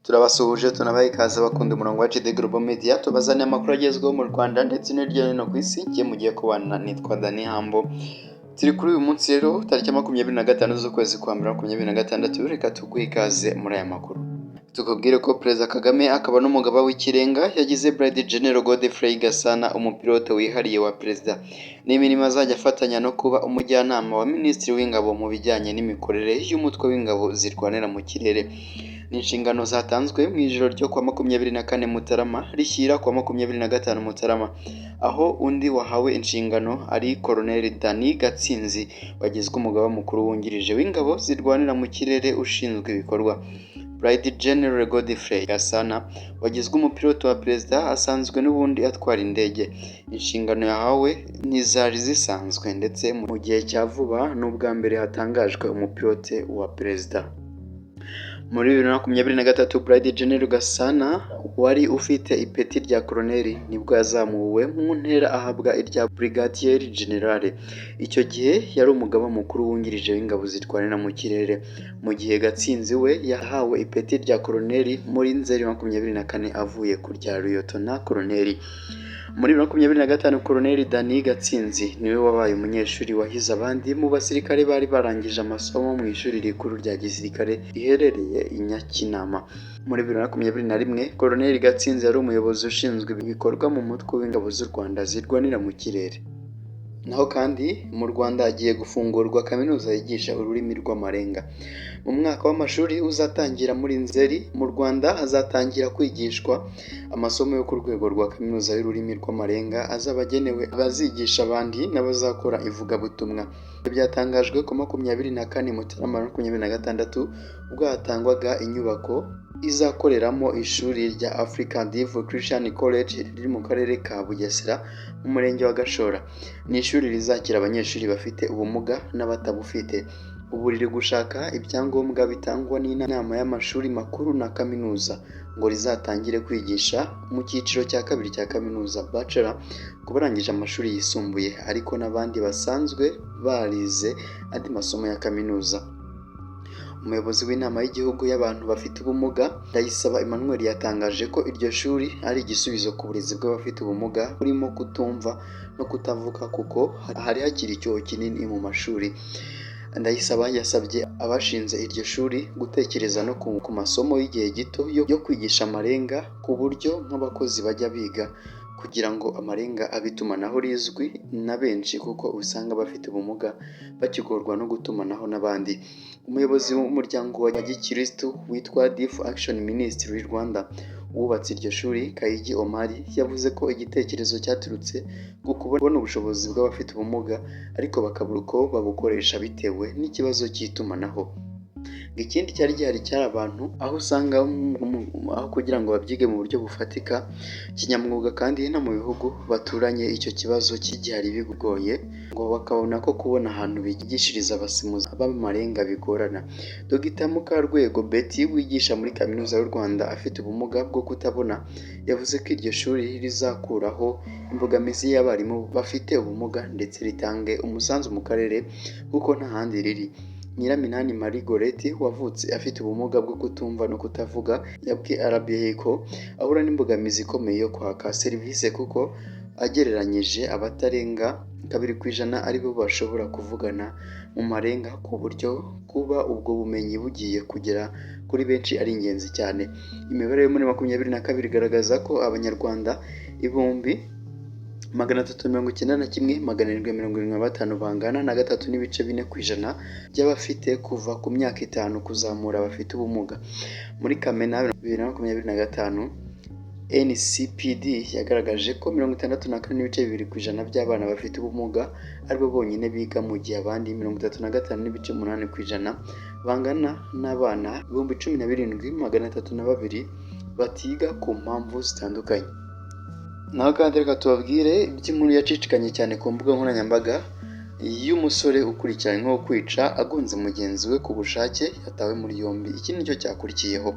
Turabasuhuje tunabaha ikaze bakunda umurongo wa GD Global Media tubazaniye amakuru agezweho mu Rwanda ndetse no hirya no hino ku isi. Ngiye mugiye kubana nitwa Dani Hambo. Turi kuri uyu munsi rero tariki 25 z'ukwezi kwa 2026. Reka tuguhe ikaze muri aya makuru. Tukubwire ko Perezida Kagame akaba n'umugaba w'ikirenga yagize Brigadier General Godfrey Gasana umupilote wihariye wa Perezida. Ni imirimo azajya afatanya no kuba umujyanama wa Minisitiri w'Ingabo mu bijyanye n'imikorere y'umutwe w'ingabo zirwanira mu kirere. Ni inshingano zatanzwe mu ijoro ryo kwa 24 Mutarama rishyira kwa 25 Mutarama, aho undi wahawe inshingano ari Colonel Dani Gatsinzi wagizwe umugaba mukuru wungirije w'ingabo zirwanira mu kirere ushinzwe ibikorwa. Brigadier General Godfrey Gasana wagizwe umupilote wa Perezida asanzwe n'ubundi atwara indege. Inshingano yahawe ntizari zisanzwe ndetse mu gihe cya vuba n'ubwa mbere hatangajwe umupilote wa Perezida. Muri 2023 Brigadier General Gasana wari ufite ipeti rya Colonel nibwo yazamuwe mu ntera ahabwa irya Brigadier General. Icyo gihe yari umugaba mukuru wungirije w'ingabo zirwanira mu kirere, mu gihe Gatsinzi we yahawe ipeti rya Colonel muri Nzeri 24 avuye ku rya Lieutenant Colonel. Muri 2025 Colonel Dani Gatsinzi niwe wabaye umunyeshuri wahize abandi mu basirikare bari barangije amasomo mu ishuri rikuru rya gisirikare riherereye i Nyakinama. Muri 2021 Colonel Gatsinzi yari umuyobozi ushinzwe ibikorwa mu mutwe w'ingabo z'u Rwanda zirwanira mu kirere. Naho kandi mu Rwanda hagiye gufungurwa kaminuza yigisha ururimi rw'amarenga. Mu mwaka w'amashuri uzatangira muri Nzeri mu Rwanda hazatangira kwigishwa amasomo yo ku rwego rwa kaminuza y'ururimi rw'amarenga azaba agenewe abazigisha abandi n'abazakora ivugabutumwa. Byatangajwe ku 24 Mutarama 2026 ubwo hatangwaga inyubako izakoreramo ishuri rya African Div Christian College riri mu karere ka Bugesera mu murenge wa Gashora. Ni ishuri rizakira abanyeshuri bafite ubumuga n'abatabufite. Ubu riri gushaka ibyangombwa bitangwa n'inama y'amashuri makuru na kaminuza ngo rizatangire kwigisha mu cyiciro cya kabiri cya kaminuza bachelor ku barangije amashuri yisumbuye ariko n'abandi basanzwe barize andi masomo ya kaminuza. Umuyobozi w'inama y'igihugu y'abantu bafite ubumuga Ndayisaba Emmanuel yatangaje ko iryo shuri ari igisubizo ku burezi bw'abafite ubumuga burimo kutumva no kutavuga kuko hari hakiri icyuho kinini mu mashuri. Ndayisaba yasabye abashinze iryo shuri gutekereza no ku masomo y'igihe gito yo kwigisha amarenga ku buryo nk'abakozi bajya biga kugira ngo amarenga abitumanaho rizwi na benshi kuko usanga bafite ubumuga bakigorwa no gutumanaho n'abandi. Umuyobozi w'umuryango wa Gikristo witwa Diff Action Ministry Rwanda wubatse iryo shuri Kayigi Omari yavuze ko igitekerezo cyaturutse ku kubona ubushobozi bw'abafite ubumuga ariko bakabura uko babukoresha bitewe n'ikibazo cy'itumanaho. Ikindi cyari gihari cyari abantu aho usanga aho kugira ngo babyige mu buryo bufatika kinyamwuga kandi no mu bihugu baturanye icyo kibazo cy'igihari bigoye ngo bakabona ko kubona ahantu bigishiriza abasimuzi b'amarenga bigorana. Dr Mukarwego Betty wigisha muri Kaminuza y'u Rwanda afite ubumuga bwo kutabona yavuze ko iryo shuri rizakuraho imbogamizi y'abarimu bafite ubumuga ndetse ritange umusanzu mu karere kuko nta handi riri. Nyiraminani Marie Goreti wavutse afite ubumuga bwo kutumva no kutavuga yabwiye RBA ko ahura n'imbogamizi ikomeye yo kwaka serivisi kuko agereranyije abatarenga 2% aribo bashobora kuvugana mu marenga ku buryo kuba ubwo bumenyi bugiye kugera kuri benshi ari ingenzi cyane. Imibare yo muri 2022 igaragaza ko abanyarwanda ibihumbi 391,775 bangana na 3.4% by'abafite kuva ku myaka 5 kuzamura bafite ubumuga. Muri Kamena 2025 NCPD yagaragaje ko 64.2% by'abana bafite ubumuga aribo bonyine biga mu gihe abandi 35.8% bangana n'abana 17,302 batiga ku mpamvu zitandukanye. Naho kandi reka tubabwire iby'inkuru yacicikanye cyane ku mbuga nkoranyambaga y'umusore ukurikiranyweho kwica agonze mugenzi we ku bushake yatawe muri yombi. Iki nicyo cyakurikiyeho.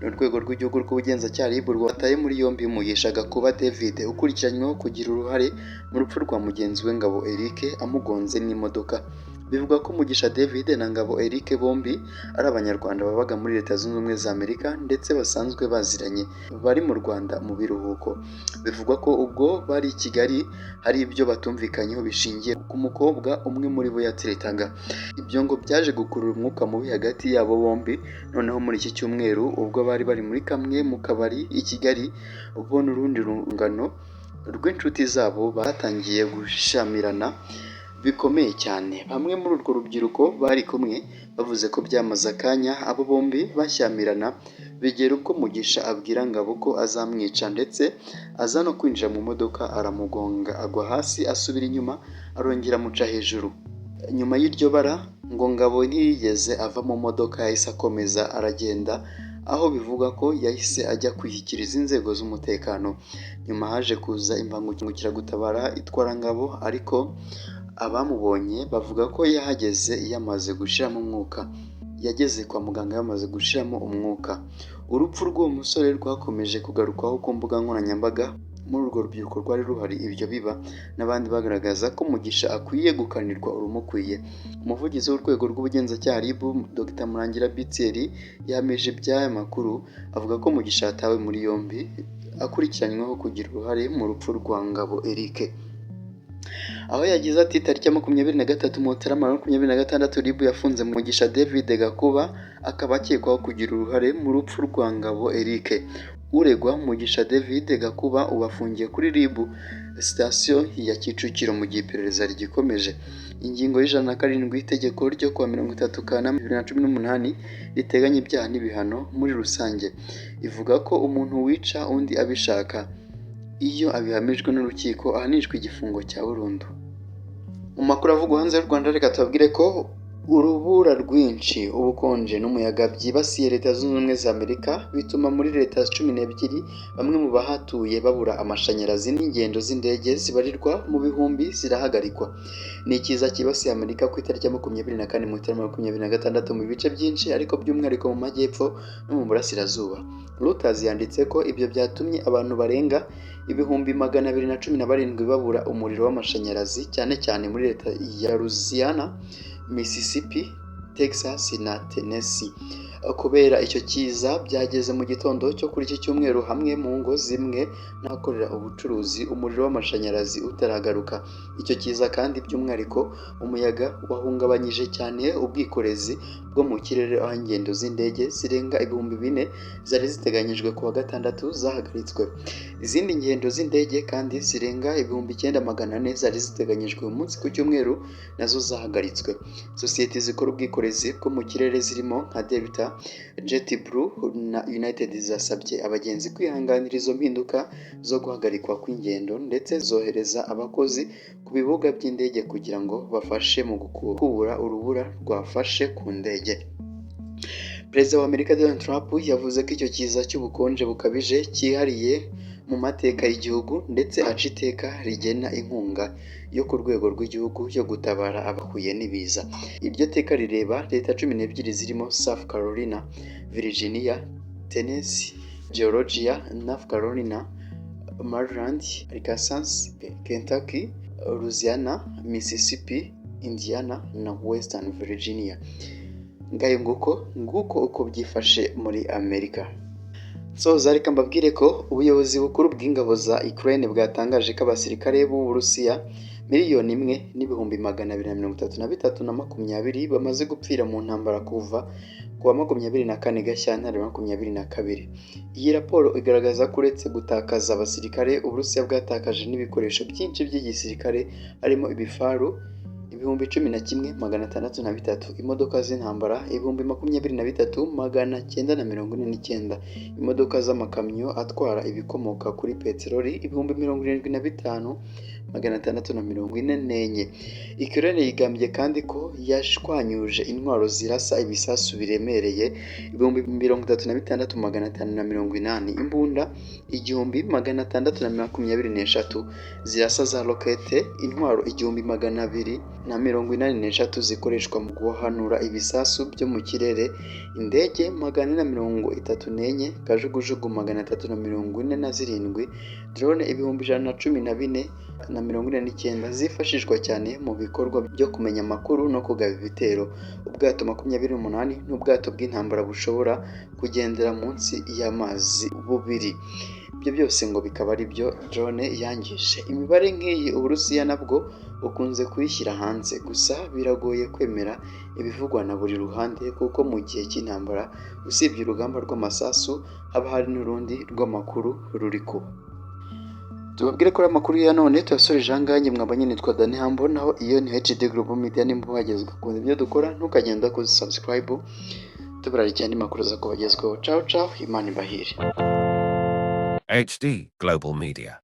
Ni urwego rw'igihugu rw'ubugenzacyaha RIB rwataye muri yombi Mugisha Gakuba David ukurikiranyweho kugira uruhare mu rupfu rwa mugenzi we Ngabo Eric amugonze n'imodoka. Bivugwa ko Mugisha David na Ngabo Eric bombi ari abanyarwanda babaga muri Leta Zunze Ubumwe za Amerika ndetse basanzwe baziranye, bari mu Rwanda mu biruhuko. Bivugwa ko ubwo bari i Kigali hari ibyo batumvikanyeho bishingiye ku mukobwa umwe muri bo yateretaga. Ibyo ngo byaje gukurura umwuka mubi hagati yabo bombi. Noneho muri iki cyumweru ubwo bari muri kamwe mu kabari i Kigali, ubona urundi rungano rw'inshuti zabo batangiye gushamirana bikomeye cyane. Bamwe muri urwo rubyiruko bari kumwe bavuze ko byamaze akanya abo bombi bashyamirana, bigera ubwo Mugisha abwira Ngabo ko azamwica ndetse aza no kwinjira mu modoka aramugonga, agwa hasi asubira inyuma arongera amuca hejuru. Nyuma y'iryo bara ngo Ngabo ntiyigeze ava mu modoka, yahise akomeza aragenda, aho bivuga ko yahise ajya kwishyikiriza inzego z'umutekano. Nyuma haje kuza imbangukiragutabara itwara Ngabo, ariko abamubonye bavuga ko yahageze yamaze gushiramo umwuka. Yageze kwa muganga yamaze gushiramo umwuka. Urupfu rw'uwo musore rwakomeje kugarukwaho ku mbuga nkoranyambaga. Muri urwo rubyiruko rwari ruhari ibyo biba, n'abandi bagaragaza ko Mugisha akwiye gukanirwa urumukwiye. Umuvugizi w'urwego rw'ubugenzacyaha RIB Dr Murangira Bitzel yahamije iby'aya makuru, avuga ko Mugisha yatawe muri yombi akurikiranyweho kugira uruhare mu rupfu rwa Ngabo Eric. Aho yagize ati tariki ya 23 Mutarama 2026 RIB yafunze Mugisha David Gakuba akaba akekwaho kugira uruhare mu rupfu rwa Ngabo Eric. Uregwa Mugisha David Gakuba ubafungiye kuri RIB sitasiyo ya Kicukiro mu gihe iperereza rigikomeje. Ingingo y'107 y'itegeko ryo kuwa 30 Kanama 2018 riteganya ibyaha n'ibihano muri rusange, ivuga ko umuntu wica undi abishaka, iyo abihamijwe n'urukiko ahanishwa igifungo cya burundu. Mu makuru avugwa hanze y'u Rwanda, reka tubabwire ko urubura rwinshi, ubukonje n'umuyaga byibasiye Leta Zunze Ubumwe za Amerika bituma muri Leta 12 bamwe mu bahatuye babura amashanyarazi, n'ingendo z'indege zibarirwa mu bihumbi zirahagarikwa. Ni ikiza kibasiye Amerika ku itariki ya 24 Mutarama 2026 mu bice byinshi, ariko by'umwihariko mu majyepfo no mu burasirazuba. Reuters yanditse ko ibyo byatumye abantu barenga ibihumbi 217 babura umuriro w'amashanyarazi, cyane cyane muri Leta ya Louisiana, Mississippi, Texas na Tennessee. Kubera icyo kiza byageze mu gitondo cyo kuri iki cyumweru hamwe mu ngo zimwe n'ahakorera ubucuruzi umuriro w'amashanyarazi utaragaruka. Icyo kiza kandi by'umwihariko umuyaga wahungabanyije cyane ubwikorezi bwo mu kirere, aho ingendo z'indege zirenga ibihumbi 4 zari ziteganyijwe kuwa gatandatu zahagaritswe. Izindi ngendo z'indege kandi zirenga ibihumbi 9,400 zari ziteganyijwe umunsi ku cyumweru nazo zahagaritswe. Sosiyete zikora ubwikorezi bwo mu kirere zirimo nka Delta, JetBlue na United zasabye abagenzi kwihanganira izo mpinduka zo guhagarikwa kw'ingendo, ndetse zohereza abakozi ku bibuga by'indege kugira ngo bafashe mu gukubura urubura rwafashe ku ndege. Perezida wa Amerika Donald Trump yavuze ko icyo kiza cy'ubukonje bukabije cyihariye mu mateka y'igihugu, ndetse aca iteka rigena inkunga yo ku rwego rw'igihugu yo gutabara abahuye n'ibiza. Iryo teka rireba Leta 12 zirimo South Carolina, Virginia, Tennessee, Georgia, North Carolina, Maryland, Arkansas, Kentucky, Louisiana, Mississippi, Indiana na Western Virginia. Ngayo nguko uko byifashe muri Amerika. Reka mbabwire ko ubuyobozi bukuru bw'ingabo za Ukraine bwatangaje ko abasirikare b'u Burusiya 1,233,020 bamaze gupfira mu ntambara kuva kuwa 24 Gashyantare 2022. Iyi raporo igaragaza ko uretse gutakaza abasirikare, Uburusiya bwatakaje n'ibikoresho byinshi by'igisirikare, harimo ibifaru 11,603, imodoka z'intambara 23,949, imodoka z'amakamyo atwara ibikomoka kuri peteroli 75,644. Ukraine yigambye kandi ko yashwanyuje intwaro zirasa ibisasu biremereye 36,580, imbunda 1,623 zirasa za rokete, intwaro 2,200 na 83 zikoreshwa mu guhanura ibisasu byo mu kirere, indege 434, kajugujugu 347, drone 114,149 zifashishwa cyane mu bikorwa byo kumenya amakuru no kugaba ibitero, ubwato 28 n'ubwato bw'intambara bushobora kugendera munsi y'amazi bubiri. Ibyo byose ngo bikaba ari byo drone yangije. Imibare nk'iyi Uburusiya nabwo ukunze kuyishyira hanze, gusa biragoye kwemera ibivugwa na buri ruhande kuko mu gihe cy'intambara usibye urugamba rw'amasasu haba hari n'urundi rw'amakuru ruri kuba. Tubabwire ko amakuru ya none tuyasoreje ahangaha, mwabanye nitwa Dani Hambo, naho iyo ni HD Global Media. Nimba wagezwe ku ibyo dukora ntukagenda ku subscribe, tubararikiye andi makuru aza kubagezweho. Ciao ciao, Imana ibahire. HD Global Media.